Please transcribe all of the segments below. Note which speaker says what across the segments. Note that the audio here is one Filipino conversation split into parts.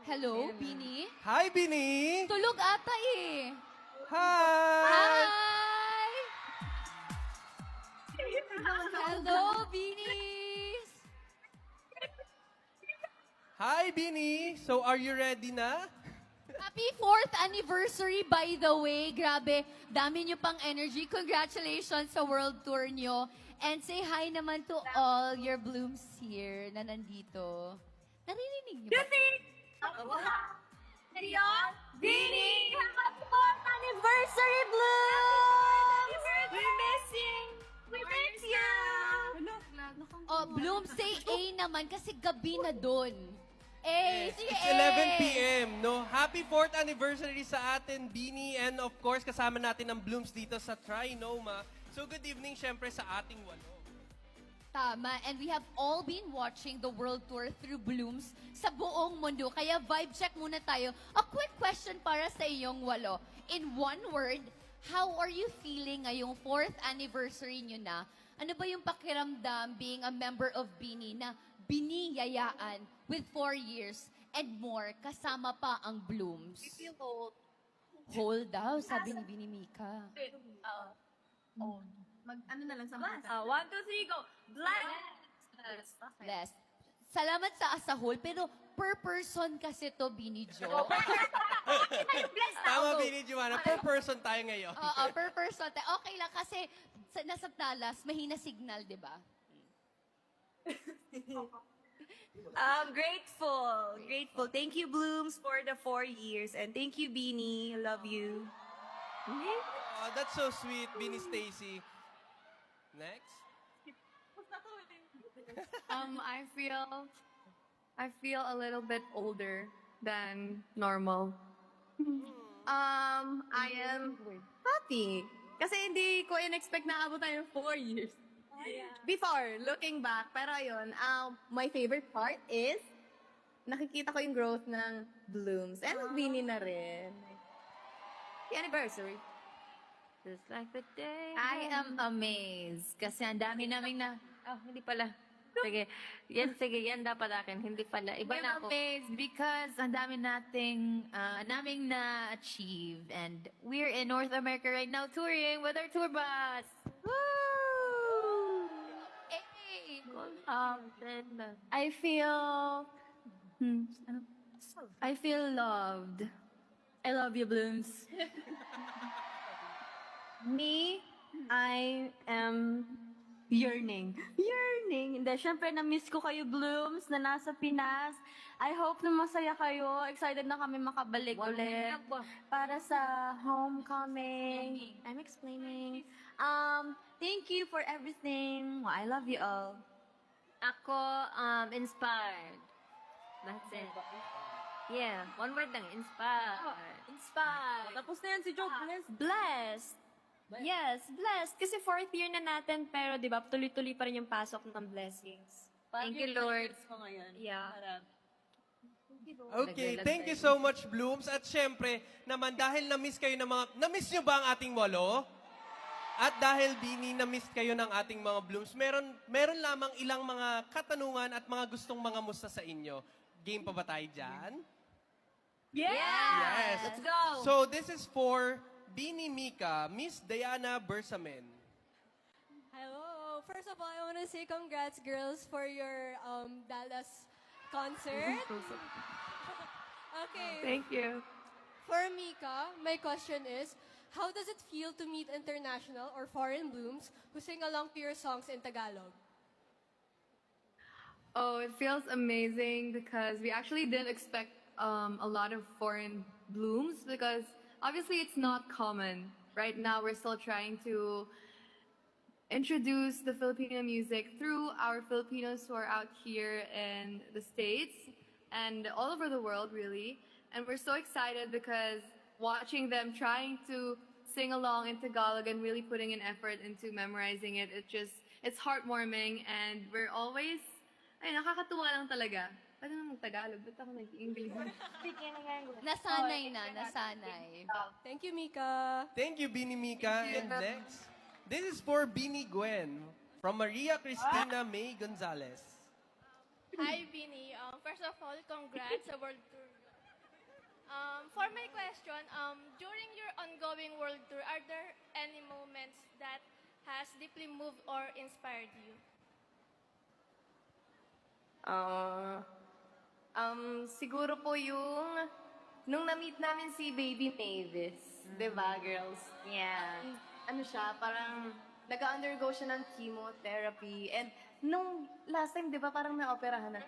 Speaker 1: Hello, Bini?
Speaker 2: Hi, Bini!
Speaker 1: Tulog ata eh.
Speaker 2: Hi!
Speaker 1: Hi! Hello, Binis!
Speaker 2: Hi, Bini! So, are you ready na?
Speaker 1: Happy 4th anniversary, by the way. Grabe, dami nyo pang energy. Congratulations sa world tour nyo. And say hi naman to all your blooms here na nandito. Naririnig nyo ba?
Speaker 3: Bini! Happy 4th anniversary, Blooms! We miss you! We miss you!
Speaker 1: Oh, Bloom, say A naman kasi gabi na dun. A, sige
Speaker 2: It's
Speaker 1: A!
Speaker 2: 11 p.m., no? Happy 4th anniversary sa atin, Bini. And of course, kasama natin ang Blooms dito sa Trinoma. So, good evening, syempre, sa ating walo.
Speaker 1: Tama. And we have all been watching the world tour through Blooms sa buong mundo. Kaya vibe check muna tayo. A quick question para sa iyong walo. In one word, how are you feeling ngayong 4th anniversary nyo na? Ano ba yung pakiramdam being a member of Bini na biniyayaan with 4 years and more kasama pa ang Blooms?
Speaker 3: Feel old.
Speaker 1: Whole daw, sabi ni Bini Mika.
Speaker 3: Ano na lang sa mata. 1, 2, 3, go! Bless!
Speaker 1: Bless. Salamat sa as a whole, pero per person kasi to, Bini Jo.
Speaker 2: Tama, Bini Joanna. Per person tayo ngayon.
Speaker 1: Oo, per person. Okay lang kasi nasa Dallas, mahina signal, di ba?
Speaker 3: Grateful. Grateful. Thank you, Blooms, for the 4 years. And thank you, Beanie. Love you.
Speaker 2: Oh, that's so sweet, Bini Stacy. Next.
Speaker 4: I feel a little bit older than normal. I am happy. Kasi hindi ko in-expect na abot tayo ng 4 years. Before, looking back. Pero ayun, my favorite part is nakikita ko yung growth ng Blooms. And ng Bini na rin. The anniversary.
Speaker 3: Just like the day.
Speaker 5: I am amazed. Kasi ang dami naming na... Oh, hindi pala. Sige, yan dapat akin. Hindi pala. Iba
Speaker 4: I'm
Speaker 5: na ako.
Speaker 4: amazed because ang dami naming na-achieve. And we're in North America right now touring with our tour bus. Woo! Hey! I feel... I feel loved. I love you, Blooms.
Speaker 5: Me, I am yearning. Yearning. Hindi, syempre na-miss ko kayo, Blooms, na nasa Pinas. I hope na masaya kayo. Excited na kami makabalik ulit. Para sa homecoming. I'm explaining. Thank you for everything. I love you all.
Speaker 6: Ako, inspired. That's it. Yeah, one word lang, inspired.
Speaker 5: Inspired.
Speaker 3: Tapos na yan si Joe. Bless.
Speaker 5: Blessed. Yes, blessed. Kasi 4th year na natin, pero di ba, tuloy-tuloy pa rin yung pasok ng blessings.
Speaker 6: Thank you, Lord.
Speaker 5: Yeah.
Speaker 2: Okay, thank you so much, Blooms. At syempre, naman dahil na-miss kayo ng mga... Na-miss nyo ba ang ating walo? At dahil, Bini, na-miss kayo ng ating mga Blooms, meron lamang ilang mga katanungan at mga gustong mga musta sa inyo. Game pa ba tayo dyan? Yes.
Speaker 6: Let's go.
Speaker 2: So, this is for Bini Mika, Miss Diana Bersamen.
Speaker 7: Hello. First of all, I want to say congrats, girls, for your Dallas concert. Okay.
Speaker 4: Thank you.
Speaker 7: For Mika, my question is, how does it feel to meet international or foreign Blooms who sing along to your songs in Tagalog?
Speaker 4: Oh, it feels amazing because we actually didn't expect a lot of foreign Blooms because obviously it's not common. Right now, we're still trying to introduce the Filipino music through our Filipinos who are out here in the States and all over the world, really. And we're so excited because watching them trying to sing along in Tagalog and really putting an effort into memorizing it, it's heartwarming and we're always, ay, nakakatuwa lang talaga. Pwede na mag-Tagalog, ba't ako nag-English?
Speaker 1: Nasanay na, nasanay.
Speaker 7: Thank you, Mika.
Speaker 2: Thank you, Bini Mika. And next, this is for Bini Gwen from Maria Cristina May Gonzalez.
Speaker 8: Hi, Bini. First of all, congrats sa World Tour For my question, during your ongoing world tour, are there any moments that has deeply moved or inspired you?
Speaker 4: Siguro po yung nung na-meet namin si Baby Mavis, 'di ba, girls?
Speaker 6: Yeah.
Speaker 4: Ano siya, parang nag-undergo siya ng chemotherapy. And nung last time, 'di ba, parang na-operahan na.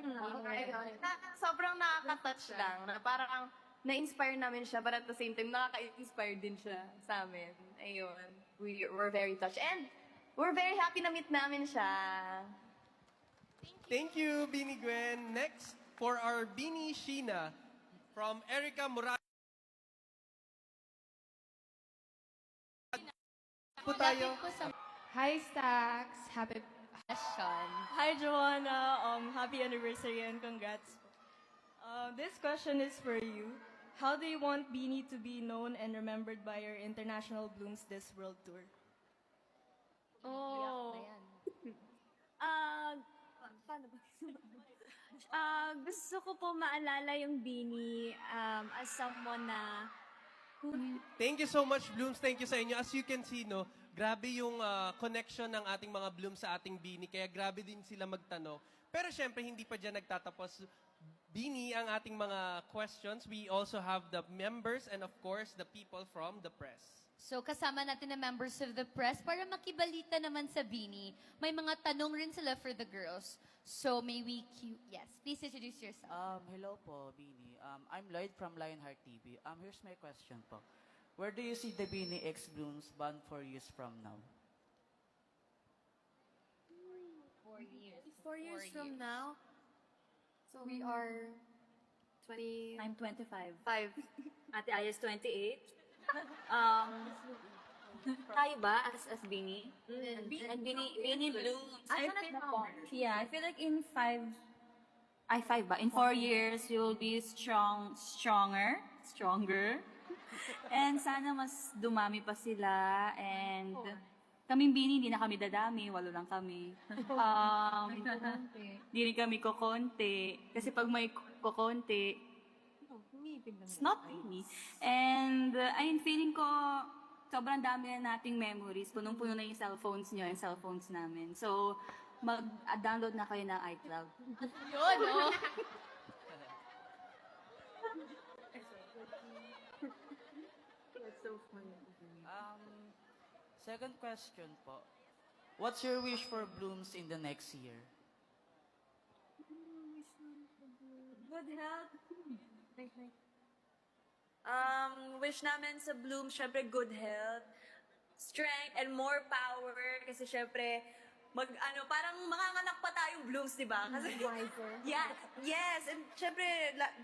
Speaker 4: Sobrang nakaka-touch lang. Na parang na-inspire namin siya, but at the same time, nakaka-inspire din siya sa amin. Ayun. We're very touched. And we're very happy na meet namin siya.
Speaker 2: Thank you, Beanie Gwen. Next, for our Beanie Sheena, from Erica Morales. Po tayo.
Speaker 1: Lapit po sa
Speaker 9: Hi, Stacks. Happy
Speaker 1: question.
Speaker 10: Hi, Joanna. Happy anniversary and congrats. This question is for you. How do you want Beanie to be known and remembered by your International Blooms this world tour?
Speaker 5: Oh. Paano ba? Gusto ko po maalala yung Beanie as someone na
Speaker 2: Thank you so much, Blooms. Thank you sa inyo. As you can see, no, grabe yung connection ng ating mga Blooms sa ating Beanie. Kaya grabe din sila magtanong. Pero syempre, hindi pa dyan nagtatapos. Beanie, ang ating mga questions. We also have the members and of course, the people from the press.
Speaker 1: So kasama natin na members of the press para makibalita naman sa Beanie. May mga tanong rin sila for the girls. So may we cue... Yes, please introduce yourself.
Speaker 11: Hello po, Beanie. I'm Lloyd from Lionheart TV. Here's my question po. Where do you see the Beanie X Blooms band 4 years from now?
Speaker 1: 4 years.
Speaker 4: 4 years from now, so we are 20...
Speaker 5: I'm 25.
Speaker 4: 5.
Speaker 5: Ate Ayas 28. Tayo ba as Beanie? And Beanie Blue. I feel like in 5 ba? In 4 years, we will be stronger. And sana mas dumami pa sila. And kaming Beanie, hindi na kami dadami. 8 lang kami. Hindi rin kami kokonti. Kasi pag may kokonti, it's not Beanie. And ayun, feeling ko, sobrang dami na nating memories. Punong-puno na yung cellphones nyo, yung cellphones namin. So, mag-download na kayo ng iCloud.
Speaker 1: Yun, no?
Speaker 4: That's so funny.
Speaker 11: Second question po. What's your wish for Blooms in the next year?
Speaker 3: Good health. Wish namin sa Bloom, syempre good health, strength, and more power. Kasi syempre, parang manganganak pa tayong Blooms, di ba? Kasi, yes, and syempre,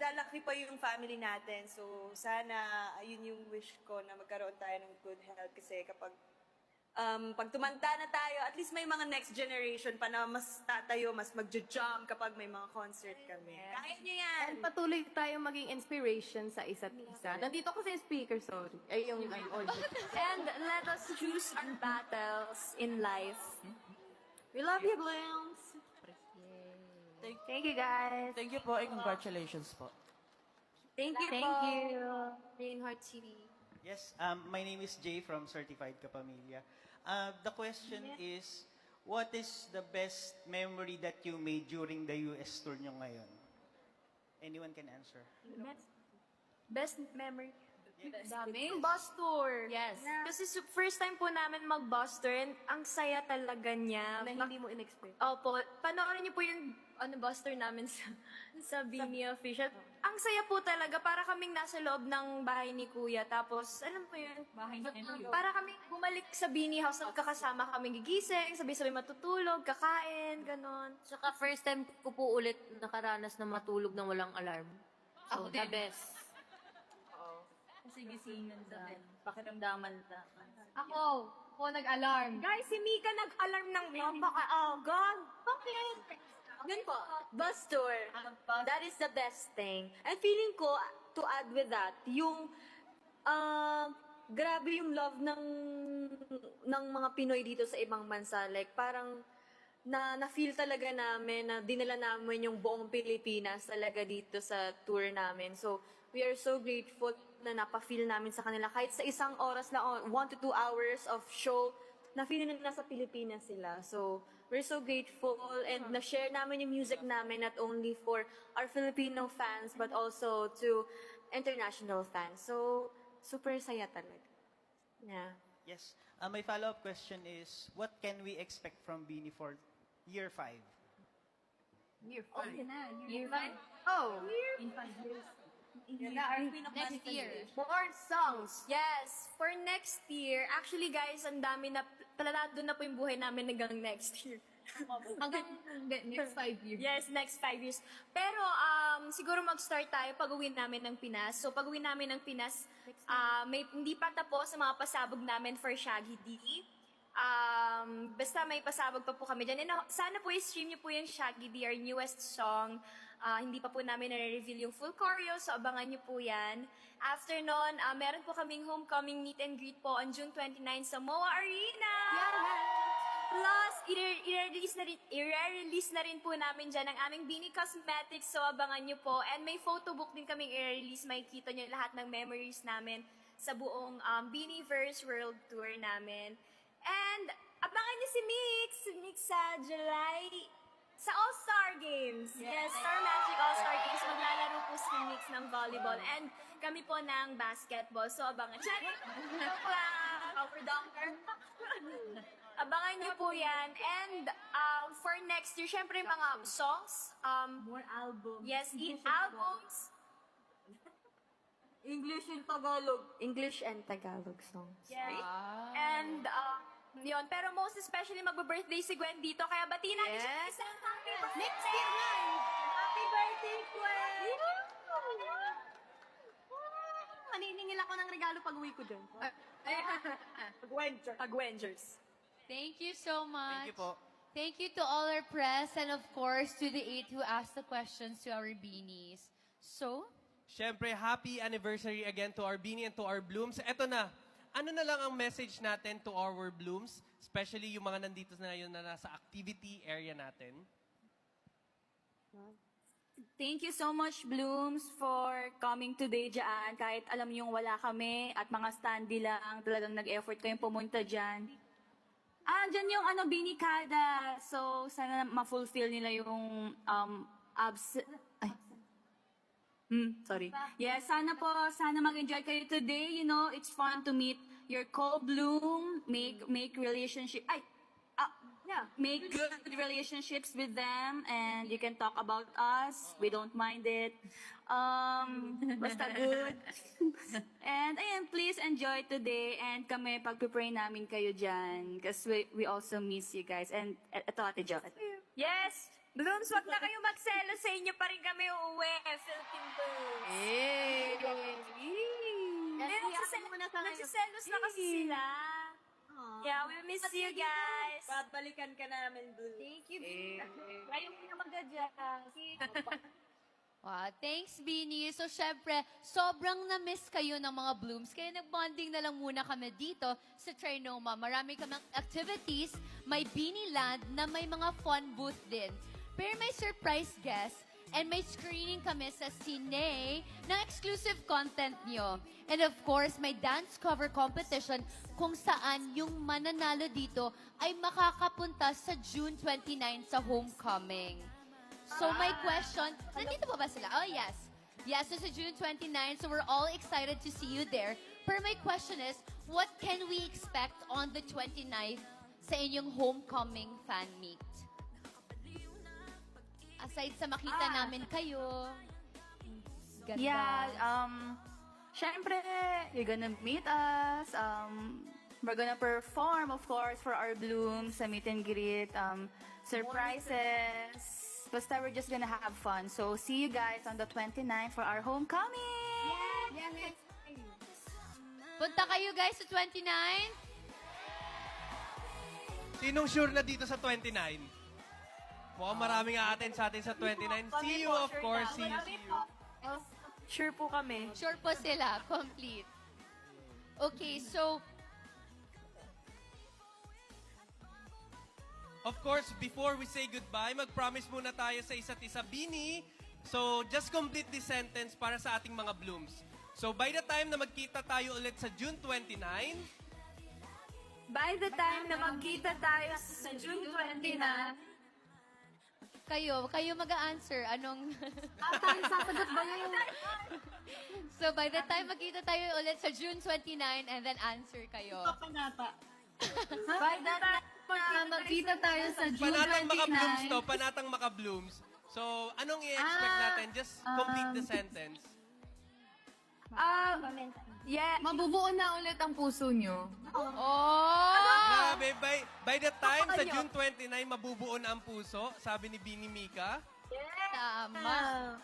Speaker 3: lalaki pa yung family natin. So, sana, ayun yung wish ko na magkaroon tayo ng good health. Kasi kapag pag tumanda na tayo, at least may mga next generation pa na mas tatayo, mas magja-jump kapag may mga concert kami. Kaya niyo yan!
Speaker 4: And patuloy tayong maging inspiration sa isa't isa. Nandito kasi yung speaker, sorry. Ay, yung audio.
Speaker 5: And let us choose our battles in life.
Speaker 4: We love you, Blooms! Thank you, guys!
Speaker 11: Thank you po and congratulations po.
Speaker 3: Thank you
Speaker 5: Thank
Speaker 3: po.
Speaker 5: you.
Speaker 4: Reinhardt TV.
Speaker 12: Yes, my name is Jay from Certified Kapamilya. The question is, what is the best memory that you made during the US tour nyo ngayon? Anyone can answer.
Speaker 3: Best memory.
Speaker 4: Dami. Yung bus tour.
Speaker 1: Yes.
Speaker 3: Kasi first time po namin mag-bus tour and ang saya talaga niya.
Speaker 4: Na hindi mo in-expect.
Speaker 3: Opo, panoorin niyo po yung bus tour namin sa Beanie Official. Ang saya po talaga, para kaming nasa loob ng bahay ni Kuya. Tapos, alam po yun, para kaming bumalik sa Beanie House, nagkakasama kaming gigising, sabay-sabay matutulog, kakain, ganon.
Speaker 6: Saka first time ko po ulit nakaranas na matulog ng walang alarm. So, the best.
Speaker 5: Kasi gisingan sa pakiramdaman na.
Speaker 4: Ako nag-alarm.
Speaker 3: Guys, si Mika nag-alarm ng napaka-aga. Bakit? Yun po, bus tour. That is the best thing. And feeling ko, to add with that, yung, grabe yung love ng mga Pinoy dito sa ibang bansa. Like, parang, na-feel talaga namin na dinala namin yung buong Pilipinas talaga dito sa tour namin. So, we are so grateful na napa-feel namin sa kanila. Kahit sa isang oras lang, 1 to 2 hours of show, na-feel nila nasa Pilipinas sila. So, we're so grateful and na-share namin yung music namin not only for our Filipino fans but also to international fans. So, super saya talaga. Yeah.
Speaker 12: Yes. My follow-up question is, what can we expect from Beanie for year 5?
Speaker 5: Year 5.
Speaker 3: Year 5?
Speaker 5: Oh, in 5 years.
Speaker 1: Next year.
Speaker 3: More songs. Yes. For next year, actually guys, ang dami na, planado na po yung buhay namin hanggang next year.
Speaker 4: Hanggang next 5 years.
Speaker 3: Yes, next 5 years. Pero siguro mag-start tayo pag-uwi namin ng Pinas. So pag-uwi namin ng Pinas, hindi pa tapos ang mga pasabog namin for Shaggy D. Basta may pasabog pa po kami dyan. And sana po i-stream niyo po yung Shaggy D, our newest song. Hindi pa po namin na-reveal yung full choreo, so abangan niyo po yan. After nun, meron po kaming homecoming meet and greet po on June 29 sa MOA Arena! Plus, i-release na rin po namin dyan ang aming Beanie Cosmetics, so abangan niyo po. And may photo book din kaming i-release, makikita niyo lahat ng memories namin sa buong Beanieverse World Tour namin. And abangan niyo si Mix sa July sa All-Star Games. Yes, Star Magic All-Star Games. Maglalaro po si Mix ng volleyball and kami po ng basketball. So, abangan. Cover dunker. Abangan niyo po yan. And for next year, syempre mga songs.
Speaker 5: More albums.
Speaker 3: Yes, albums.
Speaker 5: English and Tagalog.
Speaker 3: English and Tagalog songs.
Speaker 1: Yes.
Speaker 3: And yun, pero most especially magbe-birthday si Gwen dito, kaya batiin natin siya ng isang happy birthday!
Speaker 5: Next year na! Happy birthday, Gwen! Maniningil ako ng regalo pag uwi ko dun.
Speaker 3: Pag-Wengers.
Speaker 1: Thank you so much.
Speaker 12: Thank you po.
Speaker 1: Thank you to all our press and of course to the 8 who asked the questions to our beanies. So,
Speaker 2: Siyempre, happy anniversary again to our Beanie and to our Blooms. Eto na, ano na lang ang message natin to our Blooms, especially yung mga nandito na ngayon na nasa activity area natin?
Speaker 5: Thank you so much, Blooms, for coming today dyan. Kahit alam niyong wala kami at mga standee lang, talagang nag-effort kayong pumunta dyan. Dyan yung Beanie Kada. So, sana ma-fulfill nila yung sorry. Yes, sana mag-enjoy kayo today. You know, it's fun to meet your co-bloom, make relationship. Make good relationships with them, and you can talk about us. We don't mind it. Basta good. And ayan, please enjoy today. And kami, pag-pray namin kayo dyan. Kasi we also miss you guys. And ito, Ate Jo.
Speaker 3: Yes! Blooms, wag na kayo magselos, sa inyo pa rin kami uuwi. Philippine Blooms. Nagsiselos na kasi sila. Yeah, we miss you guys. Babalikan ka namin, Blooms. Thank you, Blooms. Kayong pinamag-adjust.
Speaker 1: wow, thanks Beanie. So syempre, sobrang na-miss kayo ng mga Blooms. Kaya nag-bonding na lang muna kami dito sa Trinoma. Marami kaming activities, may Beanie Land na may mga fun booth din. Pero may surprise guest and may screening kami sa Cine ng exclusive content nyo. And of course, may dance cover competition kung saan yung mananalo dito ay makakapunta sa June 29 sa Homecoming. So my question, nandito pa ba sila? Oh yes. Yes, so sa June 29, so we're all excited to see you there. Pero my question is, what can we expect on the 29th sa inyong Homecoming fan meet? Aside sa makita namin kayo. Ganda.
Speaker 5: Yeah, syempre, you're gonna meet us. We're gonna perform, of course, for our Blooms sa meet and greet. Surprises. Basta we're just gonna have fun. So, see you guys on the 29th for our homecoming!
Speaker 1: Yes. Punta kayo guys sa 29?
Speaker 2: Sinong sure na dito sa 29? Mukhang maraming a-attend sa atin sa 29. See you, of course. See you.
Speaker 3: Sure po kami.
Speaker 1: Sure po sila. Complete. Okay, so
Speaker 2: Of course, before we say goodbye, mag-promise muna tayo sa isa't isa. Bini, so just complete this sentence para sa ating mga blooms. So by the time na magkita tayo ulit sa June 29,
Speaker 3: By the time na magkita tayo sa June 29,
Speaker 1: Kayo mag-a-answer. Anong...
Speaker 5: Sasagot ba yun?
Speaker 1: So by the time magkita tayo ulit sa June 29 and then answer kayo.
Speaker 5: By the time na magkita tayo sa June 29.
Speaker 2: panatang maka-blooms to, panatang maka-blooms. So, anong i-expect natin? Just complete the sentence.
Speaker 5: Yeah.
Speaker 4: Mabubuo na ulit ang puso nyo.
Speaker 1: Oh!
Speaker 2: Grabe, by the time sa June 29, mabubuo na ang puso, sabi ni Bini Mika.
Speaker 1: Tama.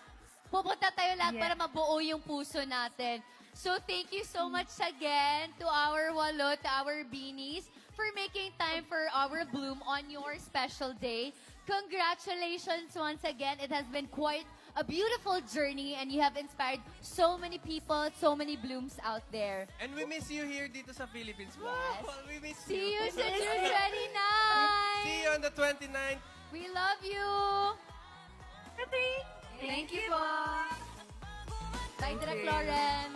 Speaker 1: Pupunta tayo lahat para mabuo yung puso natin. So thank you so much again to our walo, to our beanies, for making time for our bloom on your special day. Congratulations once again. It has been quite a beautiful journey and you have inspired so many people, so many blooms out there.
Speaker 2: And we miss you here dito sa Philippines.
Speaker 1: Yes.
Speaker 2: Wow, we miss
Speaker 1: See you
Speaker 2: you.
Speaker 1: sa June 29!
Speaker 2: See you on the 29th.
Speaker 1: We love you!
Speaker 5: Thank you po.
Speaker 1: Bye, Direk Lauren.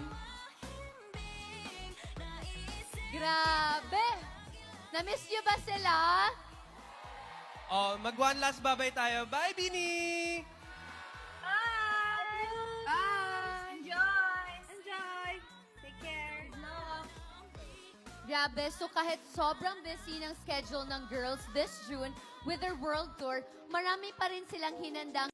Speaker 1: Grabe! Na-miss niyo ba sila?
Speaker 2: Oh, mag-one last babay tayo. Bye, Bini!
Speaker 3: enjoy! Take care! Love!
Speaker 1: Grabe, so kahit sobrang busy ng schedule ng girls this June with their world tour, marami pa rin silang hinandang